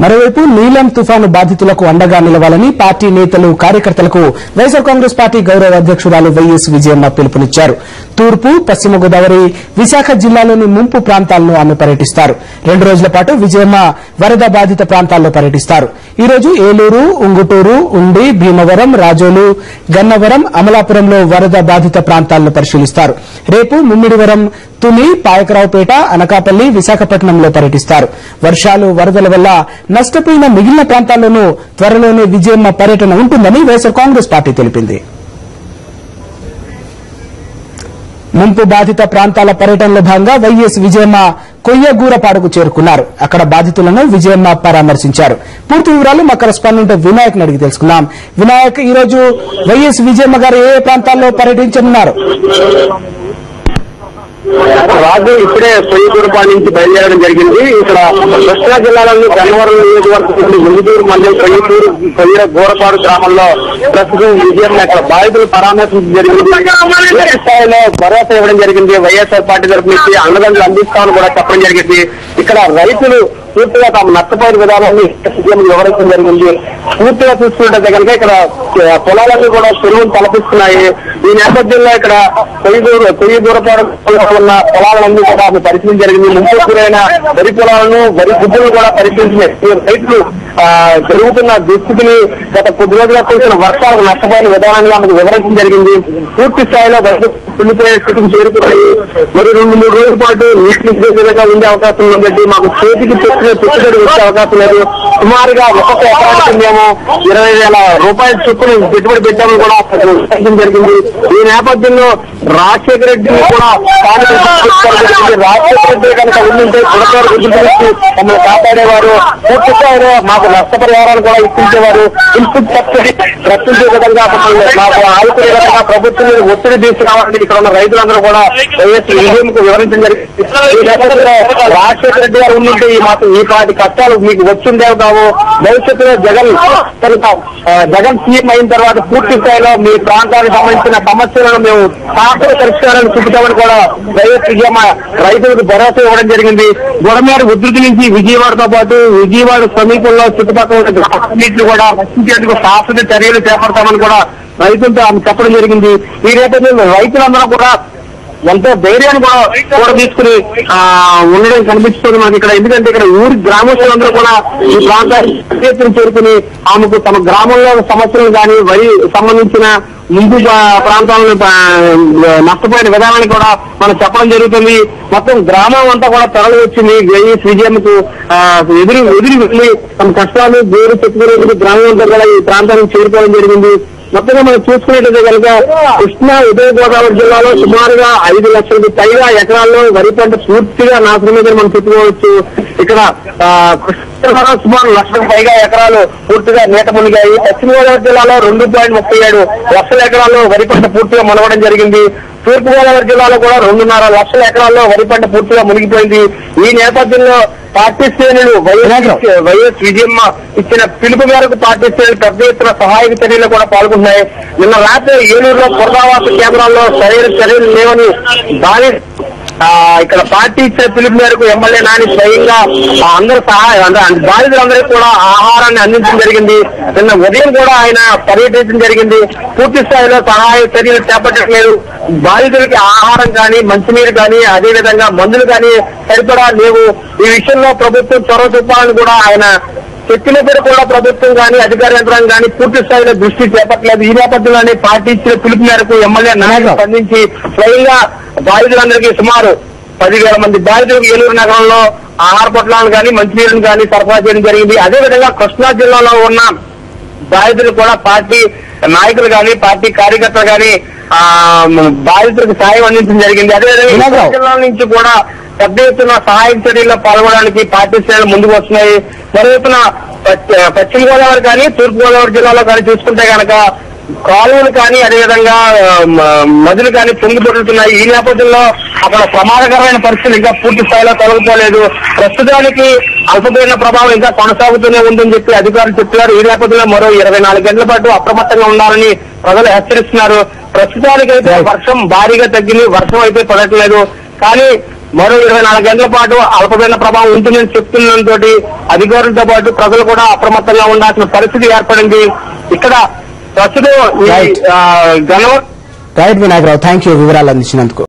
మరోవైపు నీలం తుఫాను బాధితులకు అండగా నిలవాలని పార్టీ నేతలు కార్యకర్తలకు వైఎస్ఆర్ కాంగ్రెస్ పార్టీ గౌరవ అధ్యక్షురాలు వైఎస్ విజయమ్మ పిలుపునిచ్చారు. తూర్పు, పశ్చిమ గోదావరి, విశాఖ జిల్లాలోని ముంపు ప్రాంతాలను ఆమె పర్యటిస్తారు. 2 రోజుల పాటు విజయమ్మ వరద బాధిత ప్రాంతాల్లో పర్యటిస్తారు. ఈ రోజు ఏలూరు, ఉంగుటూరు, ఉండి, భీమవరం, రాజోలు, గన్నవరం, అమలాపురంలో వరద బాధిత ప్రాంతాలను పరిశీలిస్తారు. రేపు ముమ్మిడివరం, తుని, పాయకరావుపేట, అనకాపల్లి, విశాఖపట్నంలో పర్యటిస్తారు. వర్షాలు, వరదల వల్ల నష్టపోయిన మిగిలిన ప్రాంతాల్లోనూ త్వరలోనే విజయమ్మ పర్యటన ఉంటుందని వైఎస్ఆర్ కాంగ్రెస్ పార్టీ తెలిపింది. ముంపు బాధిత ప్రాంతాల పర్యటనలో భాగంగా వైఎస్ విజయమ్మ కొయ్యగూరపాడుకు చేరుకున్నారు. అక్కడ బాధితులను విజయమ్మ పరామర్శించారు. పూర్తి వివరాలు మా కరెస్పాండెంట్ వినాయక్ అడిగి తెలుసుకుందాం. వినాయక్, ఈ రోజు వైఎస్ విజయమ్మ గారు ఏ ప్రాంతాల్లో పర్యటించనున్నారు? రాజు ఇప్పుడే కొయ్యగూరపాడు నుంచి బయలుదేరడం జరిగింది. ఇక్కడ కృష్ణా జిల్లాలోని గన్నవరం నియోజకవర్గంలోని ముందుటూరు మండలం కొయ్యగూరపాడు గ్రామంలో ప్రస్తుతం విజయం అక్కడ బాధితులు పరామర్శించడం జరిగింది. పూర్తి స్థాయిలో భరోసా ఇవ్వడం జరిగింది. వైఎస్ఆర్ పార్టీ తరఫు నుంచి అండదండలు అందిస్తామని కూడా చెప్పడం జరిగింది. ఇక్కడ రైతులు పూర్తిగా తాము నష్టపోయిన విధానాన్ని సీఎం వివరించడం జరిగింది. పూర్తిగా చూసుకుంటే కనుక ఇక్కడ పొలాలన్నీ కూడా చెరువులు తలపిస్తున్నాయి. ఈ నేపథ్యంలో ఇక్కడ కొయ్యగూరపాడు ఉన్న పొలాలన్నీ కూడా ఆమె పరిశీలన జరిగింది. ముందు గురైన వరి పొలాలను, వరి గుడ్డులను కూడా పరిశీలించిన రైతులు జరుగుతున్న దుస్థితిని గత కొద్ది రోజులుగా కురిసిన వర్షాలకు నష్టపోయిన విధానాన్ని ఆమెకు వివరించడం జరిగింది. పూర్తి స్థాయిలో రైతుపోయే స్థితికి చేరుకున్నాయి. మరి 2-3 రోజుల పాటు నీటిని విధంగా ఉండే అవకాశం ఉందంటే మాకు చేతికి పెట్టుబడి వచ్చే అవకాశం లేదు. సుమారుగా ఒక్కొక్క ఎకరానికి మేము 20,000 రూపాయల చొప్పున పెట్టుబడి పెట్టామని కూడా జరిగింది. ఈ నేపథ్యంలో రాజశేఖర రెడ్డిని కూడా రాజశేఖర రెడ్డి కనుక ఉండింటే గుడకారు గుర్తించి మమ్మల్ని కాపాడేవారు. పూర్తి స్థాయిలో మాకు నష్టపరిహారాలు కూడా ఇప్పించేవారు. ఇన్పుట్ సబ్సిడీ రక్షించే విధంగా మాకు ఆదుకునే విధంగా ప్రభుత్వం మీద ఒత్తిడి తీసుకురావాలని ఇక్కడ ఉన్న రైతులందరూ కూడా వైఎస్ విజయంకు వివరించడం జరిగింది. ఈ నేపథ్యంలో రాజశేఖర రెడ్డి గారు ఉండింటే ఈ పాటి కష్టాలు మీకు వచ్చిందేవి కావు. భవిష్యత్తులో జగన్ సీఎం అయిన తర్వాత పూర్తి స్థాయిలో మీ ప్రాంతానికి సంబంధించిన సమస్యలను మేము శాశ్వత పరిష్కారాన్ని చూపుతామని కూడా వైఎస్ విజయమ్మ రైతులకు భరోసా ఇవ్వడం జరిగింది. బుడమేరు ఉధృతి నుంచి విజయవాడతో పాటు విజయవాడ సమీపంలో చుట్టుపక్కల ఉన్న గ్రామాలన్నింటినీ కూడా రక్షించేందుకు శాశ్వత చర్యలు చేపడతామని కూడా రైతులతో ఆమె చెప్పడం జరిగింది. ఈ నేపథ్యంలో రైతులందరూ కూడా ఎంతో ధైర్యాన్ని కూడా తీసుకుని ఉండడం కనిపిస్తుంది మనకి ఇక్కడ. ఎందుకంటే ఇక్కడ ఊరి గ్రామస్తులందరూ కూడా ఈ ప్రాంతాన్ని చేరుకుని ఆమెకు తమ గ్రామంలో సమస్యలు కానీ వరి సంబంధించిన ముందు ప్రాంతాలను నష్టపోయిన విధానాన్ని కూడా మనం చెప్పడం జరుగుతుంది. మొత్తం గ్రామం అంతా కూడా తరలి వచ్చింది వైఎస్ విజయంకు ఎదురు వెళ్లి తమ కష్టాలు వేరు చెప్పుకునేందుకు గ్రామం అంతా కూడా ఈ ప్రాంతానికి చేరుకోవడం జరిగింది. మొత్తంగా మనం చూసుకున్నట్లయితే కనుక కృష్ణా, ఉదయ గోదావరి జిల్లాలో సుమారుగా 5 లక్షలకు పైగా ఎకరాల్లో వరి పంట పూర్తిగా నాశనమైందని మనం చెప్పుకోవచ్చు. ఇక్కడ కృష్ణా సుమారు 1 లక్షలకు పైగా ఎకరాలు పూర్తిగా నీట మునిగాయి. పశ్చిమ గోదావరి జిల్లాలో 2.37 లక్షల ఎకరాల్లో వరి పంట పూర్తిగా మునగడం జరిగింది. తూర్పు గోదావరి జిల్లాలో కూడా 2.5 లక్షల ఎకరాల్లో వరి పంట పూర్తిగా మునిగిపోయింది. ఈ నేపథ్యంలో పార్టీ శ్రేణులు వైఎస్ విజయమ్మ ఇచ్చిన పిలుపు మేరకు పార్టీ శ్రేణులు పెద్ద ఎత్తున సహాయక చర్యలు కూడా పాల్గొంటున్నాయి. నిన్న రాత్రి ఏలూరులో పునరావాస కేంద్రాల్లో సరైన చర్యలు లేవని ఇక్కడ పార్టీ ఇచ్చిన పిలుపు మేరకు ఎమ్మెల్యే నాని స్వయంగా అందరూ బాధితులందరికీ కూడా ఆహారాన్ని అందించడం జరిగింది. నిన్న ఉదయం కూడా ఆయన పర్యటించడం జరిగింది. పూర్తి స్థాయిలో సహాయ చర్యలు చేపట్టడం లేదు. బాధితులకి ఆహారం కానీ, మంచినీరు కానీ, అదేవిధంగా మందులు కానీ సరిపడా లేవు. ఈ విషయంలో ప్రభుత్వం చొరవ చూపాలని కూడా ఆయన చెప్పినప్పుడు కూడా ప్రభుత్వం కానీ అధికార యంత్రాంగం కానీ పూర్తి స్థాయిలో దృష్టి చేపట్టలేదు. ఈ నేపథ్యంలోనే పార్టీ ఇచ్చిన పిలుపు మేరకు ఎమ్మెల్యే నాని స్పందించి స్వయంగా బాధితులందరికీ సుమారు 10,000 మంది బాధితులకు ఏలూరు నగరంలో ఆహార పొట్లాలను కానీ, మంచినీరును కానీ సరఫరా చేయడం జరిగింది. అదేవిధంగా కృష్ణా జిల్లాలో ఉన్న బాధితులు కూడా పార్టీ నాయకులు కానీ, పార్టీ కార్యకర్తలు కానీ బాధితులకు సాయం అందించడం జరిగింది. అదేవిధంగా జిల్లా నుంచి కూడా పెద్ద ఎత్తున సహాయక చర్యల్లో పాల్గొనడానికి పార్టీ శ్రేణులు ముందుకు వస్తున్నాయి. మరోవైపున పశ్చిమ గోదావరి కానీ, తూర్పు గోదావరి జిల్లాలో కానీ చూసుకుంటే కనుక కాలువలు కానీ, అదేవిధంగా నదులు కానీ పొంగిపొరులుతున్నాయి. ఈ నేపథ్యంలో అక్కడ ప్రమాదకరమైన పరిస్థితులు ఇంకా పూర్తి స్థాయిలో తొలగిపోలేదు. ప్రస్తుతానికి అల్పపీడన ప్రభావం ఇంకా కొనసాగుతూనే ఉందని చెప్పి అధికారులు చెప్తున్నారు. ఈ నేపథ్యంలో మరో 24 గంటల పాటు అప్రమత్తంగా ఉండాలని ప్రజలు హెచ్చరిస్తున్నారు. ప్రస్తుతానికైతే వర్షం భారీగా తగ్గింది, వర్షం అయితే పడట్లేదు. కానీ మరో 24 గంటల పాటు అల్పపీడన ప్రభావం ఉంటుందని చెప్తుండటంతో అధికారులతో పాటు ప్రజలు కూడా అప్రమత్తంగా ఉండాల్సిన పరిస్థితి ఏర్పడింది. ఇక్కడ ప్రస్తుతం రైట్ వినాయకరావు, థ్యాంక్ యూ వివరాలు అందించినందుకు.